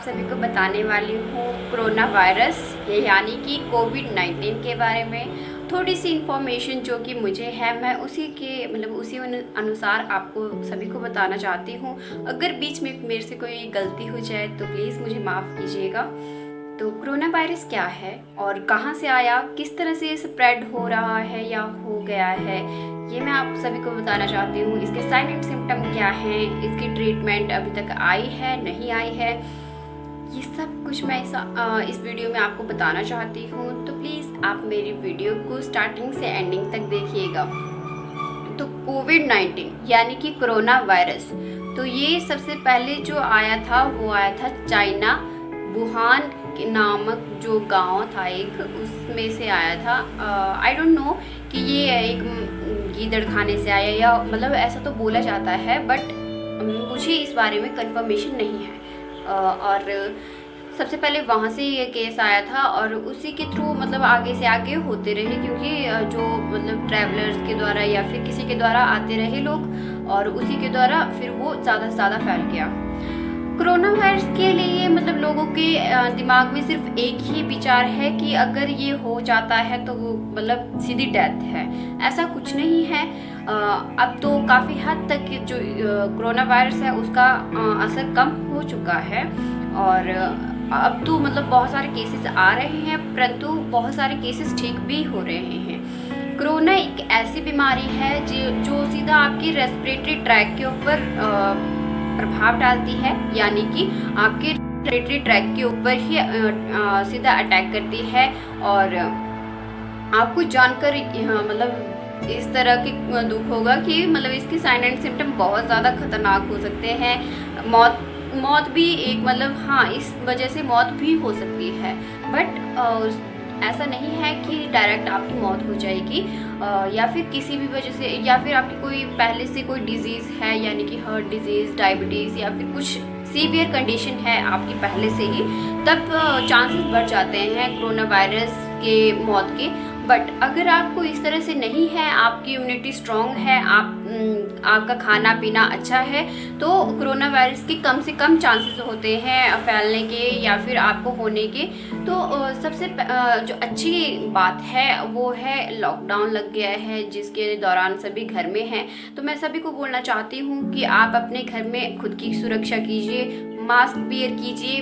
आप सभी को बताने वाली हूँ कोरोना वायरस यानी कि कोविड-19 के बारे में थोड़ी सी इन्फॉर्मेशन जो कि मुझे है, मैं उसी के उसी अनुसार आपको सभी को बताना चाहती हूँ। अगर बीच में मेरे से कोई गलती हो जाए तो प्लीज़ मुझे माफ़ कीजिएगा। तो कोरोना वायरस क्या है और कहाँ से आया, किस तरह से स्प्रेड हो रहा है या हो गया है, ये मैं आप सभी को बताना चाहती हूँ। इसके साइन एंड सिम्टम क्या हैं, इसकी ट्रीटमेंट अभी तक आई है नहीं आई है, ये सब कुछ मैं इस वीडियो में आपको बताना चाहती हूँ। तो प्लीज़ आप मेरी वीडियो को स्टार्टिंग से एंडिंग तक देखिएगा। तो कोविड-19 यानी कि कोरोना वायरस, तो ये सबसे पहले जो आया था वो आया था चाइना, वुहान नामक जो गांव था एक, उसमें से आया था। आई डोंट नो कि ये एक गीदड़ खाने से आया या ऐसा तो बोला जाता है, बट मुझे इस बारे में कंफर्मेशन नहीं है। और सबसे पहले वहाँ से ये केस आया था और उसी के थ्रू आगे से आगे होते रहे, क्योंकि जो ट्रैवलर्स के द्वारा या फिर किसी के द्वारा आते रहे लोग और उसी के द्वारा फिर वो ज़्यादा से ज़्यादा फैल गया। कोरोना वायरस के लिए लोगों के दिमाग में सिर्फ एक ही विचार है कि अगर ये हो जाता है तो वो सीधी डेथ है। ऐसा कुछ नहीं है। अब तो काफ़ी हद तक जो कोरोना वायरस है उसका असर कम हो चुका है और अब तो बहुत सारे केसेस आ रहे हैं, परंतु बहुत सारे केसेस ठीक भी हो रहे हैं। कोरोना एक ऐसी बीमारी है जो सीधा आपकी रेस्पिरेटरी ट्रैक के ऊपर प्रभाव डालती है, यानी कि आपके रेस्पिरेटरी ट्रैक के ऊपर ही सीधा अटैक करती है। और आपको जानकर इस तरह की दुख होगा कि इसके साइन एंड सिम्टम बहुत ज़्यादा खतरनाक हो सकते हैं। मौत भी एक हाँ, इस वजह से मौत भी हो सकती है, बट ऐसा नहीं है कि डायरेक्ट आपकी मौत हो जाएगी या फिर किसी भी वजह से, या फिर आपकी कोई पहले से कोई डिजीज़ है, यानी कि हार्ट डिजीज़, डायबिटीज़ या फिर कुछ सीवियर कंडीशन है आपकी पहले से ही, तब चांसेस बढ़ जाते हैं कोरोना वायरस के मौत के। बट अगर आपको इस तरह से नहीं है, आपकी इम्यूनिटी स्ट्रॉन्ग है, आपका खाना पीना अच्छा है, तो कोरोना वायरस के कम से कम चांसेस होते हैं फैलने के या फिर आपको होने के। तो सबसे जो अच्छी बात है वो है लॉकडाउन लग गया है, जिसके दौरान सभी घर में हैं। तो मैं सभी को बोलना चाहती हूँ कि आप अपने घर में खुद की सुरक्षा कीजिए, मास्क वियर कीजिए,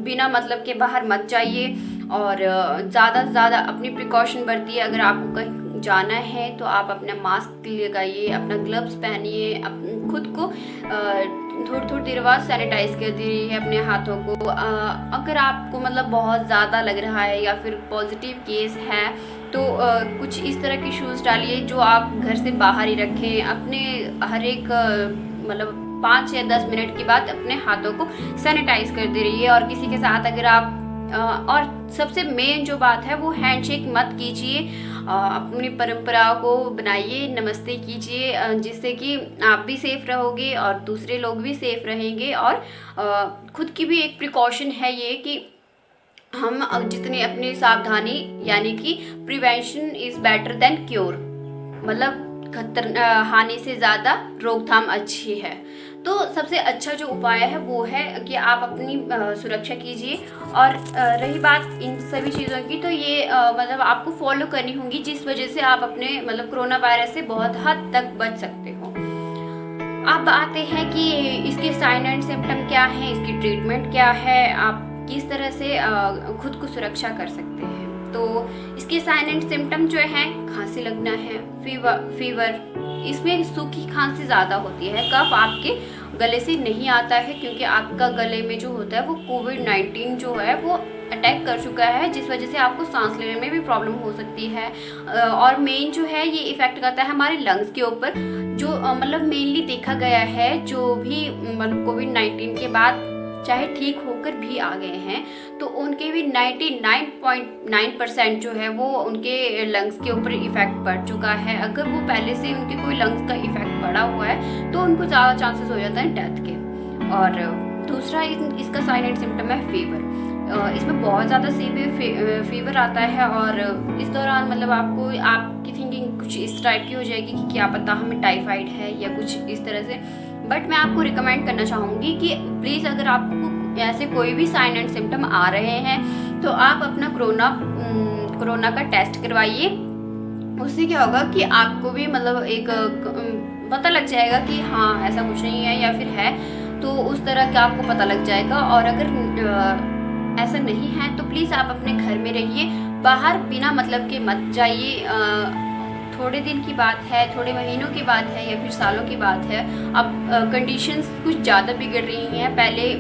बिना के बाहर मत जाइए और ज़्यादा से ज़्यादा अपनी प्रिकॉशन बरतिए। अगर आपको कहीं जाना है तो आप अपना मास्क लगाइए, अपना ग्लव्स पहनिए, खुद को थोड़ी देर बाद सैनिटाइज कर दीजिए अपने हाथों को। अगर आपको बहुत ज़्यादा लग रहा है या फिर पॉजिटिव केस है तो कुछ इस तरह के शूज़ डालिए जो आप घर से बाहर ही रखें। अपने हर एक 5 या 10 मिनट के बाद अपने हाथों को सैनिटाइज करते रहिए। और किसी के साथ अगर आप और सबसे मेन जो बात है वो हैंडशेक मत कीजिए, अपनी परंपराओं को बनाइए, नमस्ते कीजिए, जिससे कि आप भी सेफ रहोगे और दूसरे लोग भी सेफ रहेंगे। और खुद की भी एक प्रिकॉशन है ये कि हम जितनी अपनी सावधानी, यानी कि prevention is better than cure, हानि से ज़्यादा रोकथाम अच्छी है। तो सबसे अच्छा जो उपाय है वो है कि आप अपनी सुरक्षा कीजिए। और रही बात इन सभी चीज़ों की, तो ये आपको फॉलो करनी होंगी, जिस वजह से आप अपने कोरोना वायरस से बहुत हद तक बच सकते हो। अब आते हैं कि इसके साइन एंड सिम्टम क्या हैं, इसकी ट्रीटमेंट क्या है, आप किस तरह से खुद को सुरक्षा कर सकते हैं। तो इसके साइन एंड सिम्टम जो हैं, खांसी लगना है, फीवर, इसमें सूखी खांसी ज़्यादा होती है। कफ आपके गले से नहीं आता है, क्योंकि आपका गले में जो होता है वो कोविड-19 जो है वो अटैक कर चुका है, जिस वजह से आपको सांस लेने में भी प्रॉब्लम हो सकती है। और मेन जो है ये इफ़ेक्ट करता है हमारे लंग्स के ऊपर, जो मेनली देखा गया है। जो भी कोविड-19 के बाद चाहे ठीक होकर भी आ गए हैं तो उनके भी 99.9% जो है वो उनके लंग्स के ऊपर इफ़ेक्ट पड़ चुका है। अगर वो पहले से उनके कोई लंग्स का इफ़ेक्ट पड़ा हुआ है तो उनको ज़्यादा चांसेस हो जाता है डेथ के। और दूसरा इसका साइन एंड सिम्टम है फीवर। इसमें बहुत ज़्यादा सीवियर फीवर आता है और इस दौरान आपकी थिंकिंग कुछ इस टाइप की हो जाएगी कि क्या पता हमें टाइफाइड है या कुछ इस तरह से। बट मैं आपको रिकमेंड करना चाहूँगी कि प्लीज़ अगर आपको या ऐसे कोई भी साइन एंड सिम्टम आ रहे हैं तो आप अपना कोरोना का टेस्ट करवाइए। उससे क्या होगा कि आपको भी मतलब एक पता लग जाएगा कि हाँ ऐसा कुछ नहीं है या फिर है, तो उस तरह का आपको पता लग जाएगा। और अगर ऐसा नहीं है तो प्लीज़ आप अपने घर में रहिए, बाहर बिना मतलब के मत जाइए। थोड़े दिन की बात है, थोड़े महीनों की बात है या फिर सालों की बात है। अब कंडीशंस कुछ ज़्यादा बिगड़ रही हैं। पहले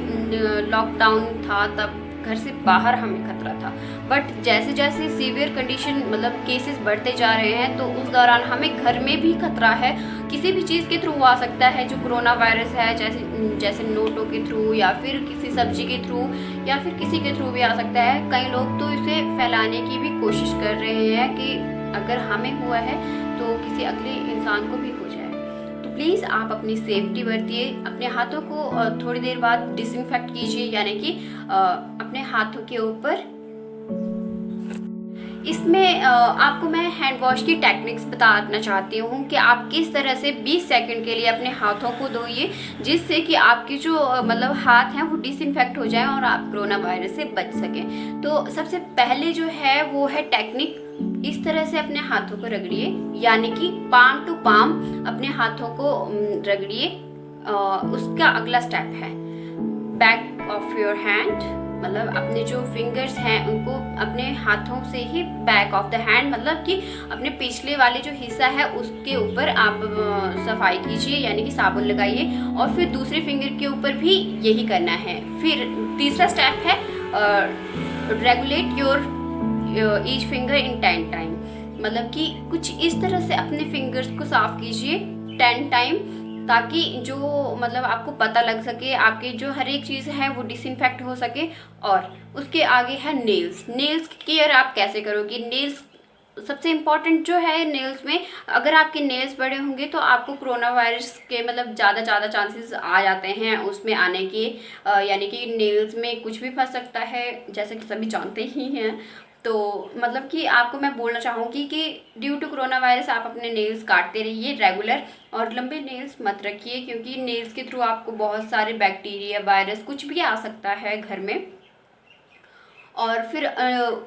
लॉकडाउन था तब घर से बाहर हमें खतरा था, बट जैसे जैसे सीवियर कंडीशन मतलब केसेस बढ़ते जा रहे हैं तो उस दौरान हमें घर में भी खतरा है। किसी भी चीज़ के थ्रू आ सकता है जो कोरोना वायरस है, जैसे नोटों के थ्रू या फिर किसी सब्जी के थ्रू या फिर किसी के थ्रू भी आ सकता है। कई लोग तो इसे फैलाने की भी कोशिश कर रहे हैं कि अगर हमें हुआ है तो किसी अगले इंसान को भी हो जाए। तो प्लीज़ आप अपनी सेफ्टी बरतिए, अपने हाथों को थोड़ी देर बाद डिसइंफेक्ट कीजिए, यानी कि अपने हाथों के ऊपर। इसमें आपको मैं हैंड वॉश की टेक्निक्स बताना चाहती हूँ कि आप किस तरह से 20 सेकंड के लिए अपने हाथों को धोइए, जिससे कि आपके जो मतलब हाथ हैं वो डिसइंफेक्ट हो जाएं और आप कोरोना वायरस से बच सकें। तो सबसे पहले जो है वो है टेक्निक, इस तरह से अपने हाथों को रगड़िए, यानी कि पाम टू पाम अपने हाथों को रगड़िए। उसका अगला स्टेप है बैक ऑफ योर हैंड, मतलब अपने जो फिंगर्स हैं उनको अपने हाथों से ही बैक ऑफ द हैंड, मतलब कि अपने पिछले वाले जो हिस्सा है उसके ऊपर आप सफाई कीजिए, यानी कि साबुन लगाइए। और फिर दूसरे फिंगर के ऊपर भी यही करना है। फिर तीसरा स्टेप है regulate your each finger in 10 time, मतलब कि कुछ इस तरह से अपने फिंगर्स को साफ कीजिए 10 टाइम, ताकि जो मतलब आपको पता लग सके, आपके जो हर एक चीज़ है वो डिसइंफेक्ट हो सके। और उसके आगे है नेल्स। नेल्स की केयर आप कैसे करोगे? नेल्स सबसे इम्पॉर्टेंट जो है नेल्स में, अगर आपके नेल्स बड़े होंगे तो आपको कोरोना वायरस के मतलब ज़्यादा चांसेस आ जाते हैं उसमें आने के, यानी कि नेल्स में कुछ भी फंस सकता है, जैसे कि सभी जानते ही हैं। तो मतलब कि आपको मैं बोलना चाहूँगी कि ड्यू टू कोरोना वायरस आप अपने नेल्स काटते रहिए रेगुलर, और लंबे नेल्स मत रखिए, क्योंकि नेल्स के थ्रू आपको बहुत सारे बैक्टीरिया, वायरस कुछ भी आ सकता है घर में। और फिर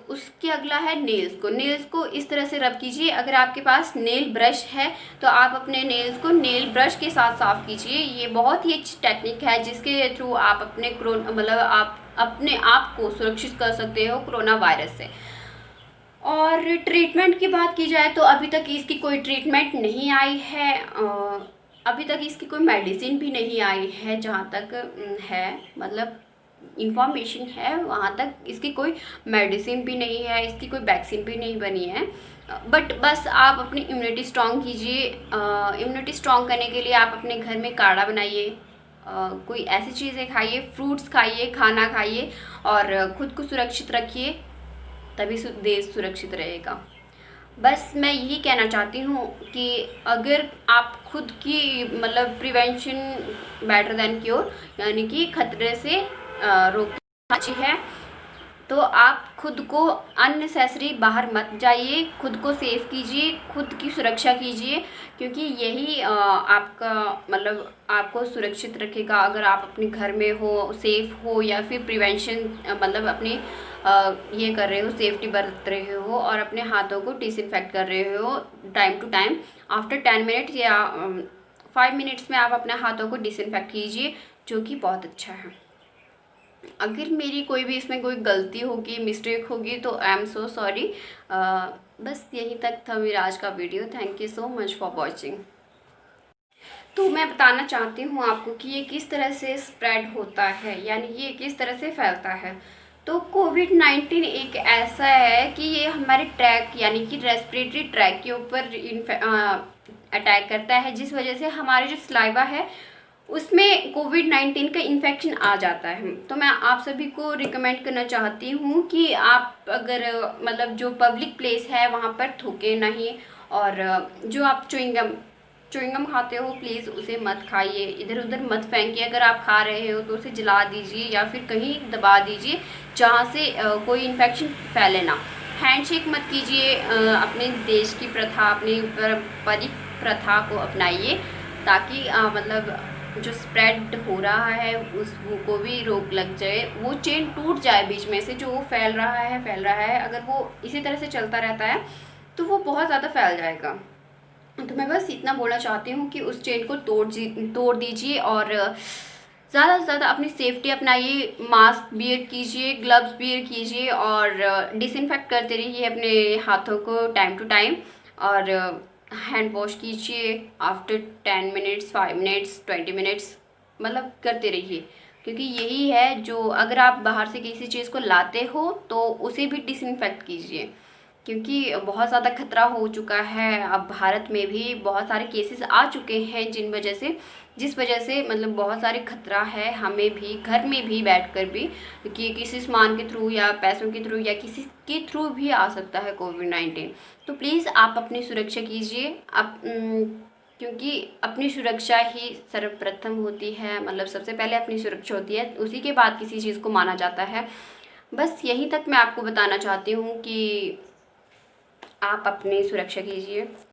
उसके अगला है नेल्स को इस तरह से रब कीजिए। अगर आपके पास नेल ब्रश है तो आप अपने नेल्स को नेल ब्रश के साथ साफ कीजिए। ये बहुत ही अच्छी टेक्निक है जिसके थ्रू आप अपने मतलब आप अपने आप को सुरक्षित कर सकते हो कोरोना वायरस से। और ट्रीटमेंट की बात की जाए तो अभी तक इसकी कोई ट्रीटमेंट नहीं आई है, अभी तक इसकी कोई मेडिसिन भी नहीं आई है, जहाँ तक है मतलब इंफॉर्मेशन है वहाँ तक इसकी कोई मेडिसिन भी नहीं है, इसकी कोई वैक्सीन भी नहीं बनी है। बट बस आप अपनी इम्यूनिटी स्ट्रॉन्ग कीजिए। इम्यूनिटी स्ट्रॉन्ग करने के लिए आप अपने घर में काढ़ा बनाइए, कोई ऐसी चीज़ें खाइए, फ्रूट्स खाइए, खाना खाइए और ख़ुद को सुरक्षित रखिए, तभी देश सुरक्षित रहेगा। बस मैं यही कहना चाहती हूँ कि अगर आप खुद की मतलब प्रिवेंशन बेटर देन क्योर, यानी कि खतरे से रोकना अच्छी है, तो आप खुद को अननेसेसरी बाहर मत जाइए, खुद को सेफ कीजिए, खुद की सुरक्षा कीजिए, क्योंकि यही आपका मतलब आपको सुरक्षित रखेगा। अगर आप अपने घर में हो, सेफ हो, या फिर प्रिवेंशन मतलब अपने ये कर रहे हो, सेफ्टी बरत रहे हो और अपने हाथों को डिसइंफेक्ट कर रहे हो time to time. After 10 minutes या 5 मिनट्स में आप अपने हाथों को डिसइंफेक्ट कीजिए, जो कि बहुत अच्छा है। अगर मेरी कोई भी इसमें कोई गलती होगी, मिस्टेक होगी तो आई एम सो सॉरी। बस यहीं तक था मेरा आज का video. Thank you so much for watching. तो मैं बताना चाहती हूँ आपको कि ये किस तरह से स्प्रेड होता है, यानी ये किस तरह से फैलता है। तो कोविड-19 एक ऐसा है कि ये हमारे ट्रैक यानी कि रेस्पिरेटरी ट्रैक के ऊपर अटैक करता है, जिस वजह से हमारे जो सलाइवा है उसमें कोविड-19 का इन्फेक्शन आ जाता है। तो मैं आप सभी को रिकमेंड करना चाहती हूँ कि आप अगर मतलब जो पब्लिक प्लेस है वहाँ पर थूकें नहीं, और जो आप च्युइंगम खाते हो प्लीज़ उसे मत खाइए, इधर उधर मत फेंकिए। अगर आप खा रहे हो तो उसे जला दीजिए या फिर कहीं दबा दीजिए जहाँ से कोई इन्फेक्शन फैले ना। हैंडशेक मत कीजिए। अपने देश की प्रथा, अपनी पारंपरिक प्रथा को अपनाइए, ताकि मतलब जो स्प्रेड हो रहा है उस वो को भी रोक लग जाए, वो चेन टूट जाए बीच में से, जो वो फैल रहा है, अगर वो इसी तरह से चलता रहता है तो वो बहुत ज़्यादा फैल जाएगा। तो मैं बस इतना बोलना चाहती हूँ कि उस चेन को तोड़ दीजिए और ज़्यादा से ज़्यादा अपनी सेफ्टी अपनाइए, मास्क वियर कीजिए, ग्लव्स वियर कीजिए और डिसइंफेक्ट करते रहिए अपने हाथों को टाइम टू टाइम, और हैंड वॉश कीजिए आफ्टर 10 मिनट्स, 5 मिनट्स, 20 मिनट्स, मतलब करते रहिए। क्योंकि यही है जो, अगर आप बाहर से किसी चीज़ को लाते हो तो उसे भी डिसइंफेक्ट कीजिए, क्योंकि बहुत ज़्यादा खतरा हो चुका है। अब भारत में भी बहुत सारे केसेस आ चुके हैं जिस वजह से मतलब बहुत सारे खतरा है हमें भी, घर में भी बैठकर भी, कि किसी सामान के थ्रू या पैसों के थ्रू या किसी के थ्रू भी आ सकता है कोविड-19। तो प्लीज़ आप अपनी सुरक्षा कीजिए, क्योंकि अपनी सुरक्षा ही सर्वप्रथम होती है, मतलब सबसे पहले अपनी सुरक्षा होती है, उसी के बाद किसी चीज़ को माना जाता है। बस यहीं तक मैं आपको बताना चाहती हूँ कि आप अपनी सुरक्षा कीजिए।